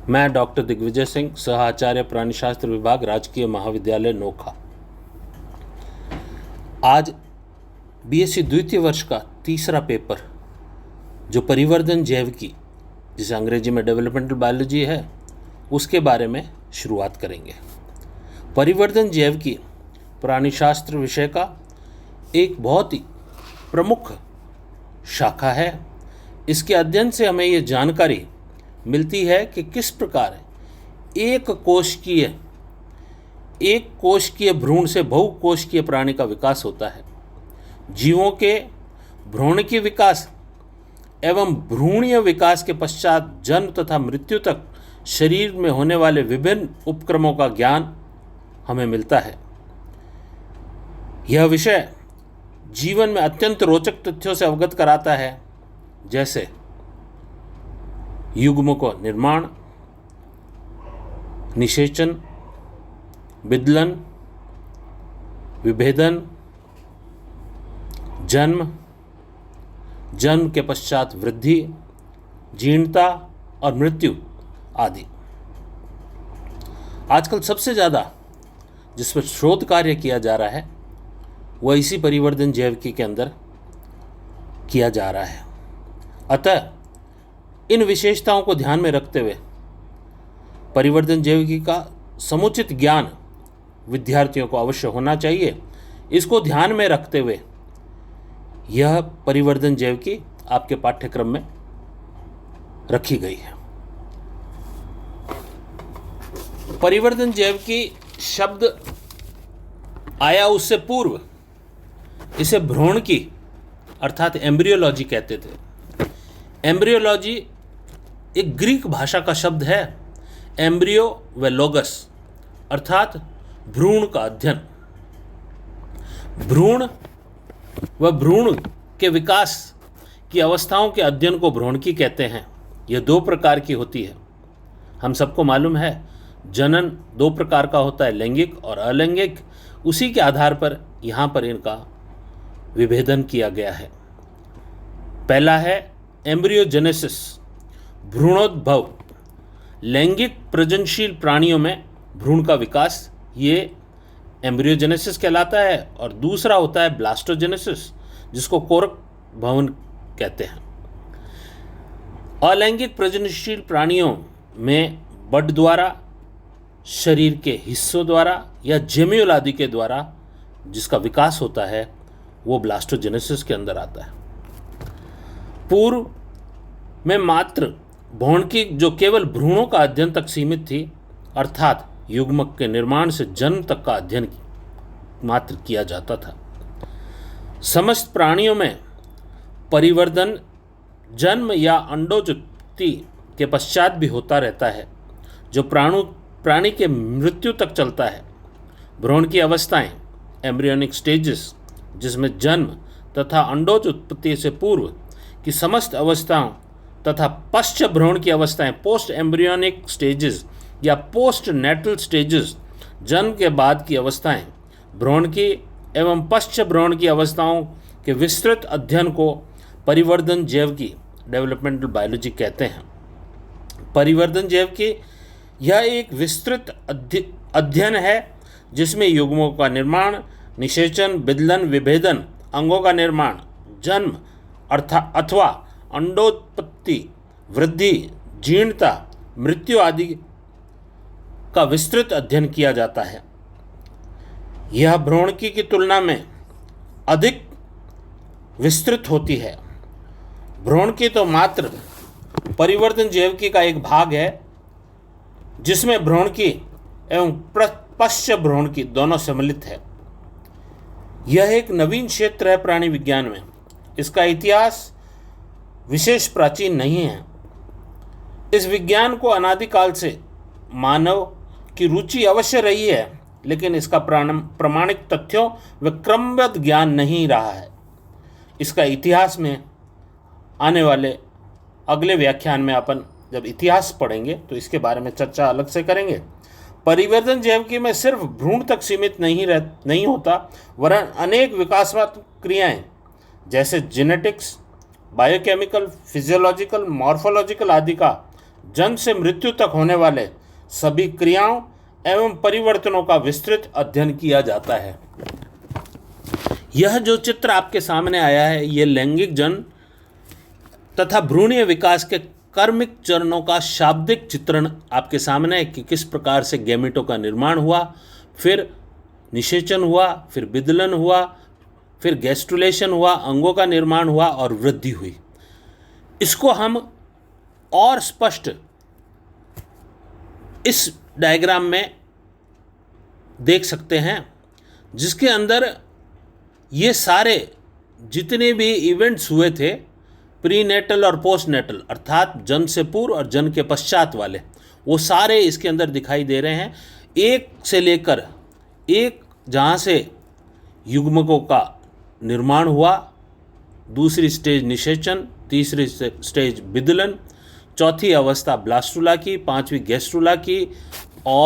मैं डॉक्टर दिग्विजय सिंह, सह आचार्य प्राणिशास्त्र विभाग, राजकीय महाविद्यालय नोखा। आज बीएससी द्वितीय वर्ष का तीसरा पेपर जो परिवर्धन जैविकी, जिसे अंग्रेजी में डेवलपमेंटल बायोलॉजी है, उसके बारे में शुरुआत करेंगे। परिवर्धन जैविकी प्राणिशास्त्र विषय का एक बहुत ही प्रमुख शाखा है। इसके अध्ययन से हमें ये जानकारी मिलती है कि किस प्रकार एक कोशिकीय भ्रूण से बहुकोशिकीय प्राणी का विकास होता है। जीवों के भ्रूणकीय विकास एवं भ्रूणीय विकास के पश्चात जन्म तथा मृत्यु तक शरीर में होने वाले विभिन्न उपक्रमों का ज्ञान हमें मिलता है। यह विषय जीवन में अत्यंत रोचक तथ्यों से अवगत कराता है, जैसे युग्म का निर्माण, निषेचन, विदलन, विभेदन, जन्म के पश्चात वृद्धि, जीर्णता और मृत्यु आदि। आजकल सबसे ज़्यादा जिस पर शोध कार्य किया जा रहा है वह इसी परिवर्धन जैविकी के अंदर किया जा रहा है। अतः इन विशेषताओं को ध्यान में रखते हुए परिवर्धन जैविकी का समुचित ज्ञान विद्यार्थियों को अवश्य होना चाहिए। इसको ध्यान में रखते हुए यह परिवर्धन जैविकी आपके पाठ्यक्रम में रखी गई है। परिवर्धन जैविकी शब्द आया उससे पूर्व इसे भ्रूण की अर्थात एम्ब्रियोलॉजी कहते थे। एम्ब्रियोलॉजी एक ग्रीक भाषा का शब्द है। एम्ब्रियो व लोगस अर्थात भ्रूण का अध्ययन। भ्रूण व भ्रूण के विकास की अवस्थाओं के अध्ययन को भ्रूणकी कहते हैं। यह दो प्रकार की होती है। हम सबको मालूम है जनन दो प्रकार का होता है, लैंगिक और अलैंगिक। उसी के आधार पर यहाँ पर इनका विभेदन किया गया है। पहला है एम्ब्रियोजेनेसिस, भ्रूणोद्भव। लैंगिक प्रजननशील प्राणियों में भ्रूण का विकास, ये एम्ब्रियोजेनेसिस कहलाता है। और दूसरा होता है ब्लास्टोजेनेसिस, जिसको कोरक भवन कहते हैं। अलैंगिक प्रजननशील प्राणियों में बड द्वारा, शरीर के हिस्सों द्वारा या जेम्यूल आदि के द्वारा जिसका विकास होता है वो ब्लास्टोजेनेसिस के अंदर आता है। पूर्व में मात्र भ्रूणकी जो केवल भ्रूणों का अध्ययन तक सीमित थी, अर्थात युग्मक के निर्माण से जन्म तक का अध्ययन मात्र किया जाता था। समस्त प्राणियों में परिवर्धन जन्म या अंडोत्पत्ति के पश्चात भी होता रहता है, जो प्राणी के मृत्यु तक चलता है। भ्रूण की अवस्थाएं, एम्ब्रियोनिक स्टेजेस, जिसमें जन्म तथा अंडोज उत्पत्ति से पूर्व की समस्त अवस्थाओं तथा पश्च भ्रूण की अवस्थाएं, पोस्ट एम्ब्रियोनिक स्टेजेस या पोस्ट नेटल स्टेजेस, जन्म के बाद की अवस्थाएं, भ्रूण की एवं पश्च भ्रूण की अवस्थाओं के विस्तृत अध्ययन को परिवर्धन जैविकी, डेवलपमेंटल बायोलॉजी कहते हैं। परिवर्धन जैविकी यह एक विस्तृत अध्ययन है जिसमें युग्मों का निर्माण, निषेचन, विदलन, विभेदन, अंगों का निर्माण, जन्म अथवा अंडोत्पत्ति, वृद्धि, जीर्णता, मृत्यु आदि का विस्तृत अध्ययन किया जाता है। यह भ्रूणकी की तुलना में अधिक विस्तृत होती है। भ्रूणकी तो मात्र परिवर्धन जैविकी का एक भाग है, जिसमें भ्रूणकी एवं पश्च भ्रूणकी दोनों सम्मिलित है। यह एक नवीन क्षेत्र है प्राणी विज्ञान में। इसका इतिहास विशेष प्राचीन नहीं है। इस विज्ञान को अनादिकाल से मानव की रुचि अवश्य रही है, लेकिन इसका प्रामाणिक तथ्यों व क्रमबद्ध ज्ञान नहीं रहा है। इसका इतिहास में आने वाले अगले व्याख्यान में अपन जब इतिहास पढ़ेंगे तो इसके बारे में चर्चा अलग से करेंगे। परिवर्धन जैविकी में सिर्फ भ्रूण तक सीमित नहीं होता, वरन अनेक विकासात्मक क्रियाएं जैसे जेनेटिक्स, बायोकेमिकल, फिजियोलॉजिकल, मॉर्फोलॉजिकल आदि का जन्म से मृत्यु तक होने वाले सभी क्रियाओं एवं परिवर्तनों का विस्तृत अध्ययन किया जाता है। यह जो चित्र आपके सामने आया है, ये लैंगिक जन्म तथा भ्रूणीय विकास के कर्मिक चरणों का शाब्दिक चित्रण आपके सामने है कि किस प्रकार से गैमेटों का निर्माण हुआ, फिर निषेचन हुआ, फिर विदलन हुआ, फिर गैस्ट्रुलेशन हुआ, अंगों का निर्माण हुआ और वृद्धि हुई। इसको हम और स्पष्ट इस डायग्राम में देख सकते हैं, जिसके अंदर ये सारे जितने भी इवेंट्स हुए थे, प्रीनेटल और पोस्टनेटल अर्थात जन्म से पूर्व और जन्म के पश्चात वाले, वो सारे इसके अंदर दिखाई दे रहे हैं। एक से लेकर एक जहाँ से युग्मकों का निर्माण हुआ, दूसरी स्टेज निषेचन, तीसरी स्टेज विदलन, चौथी अवस्था ब्लास्टुला की, पांचवी गैस्ट्रुला की,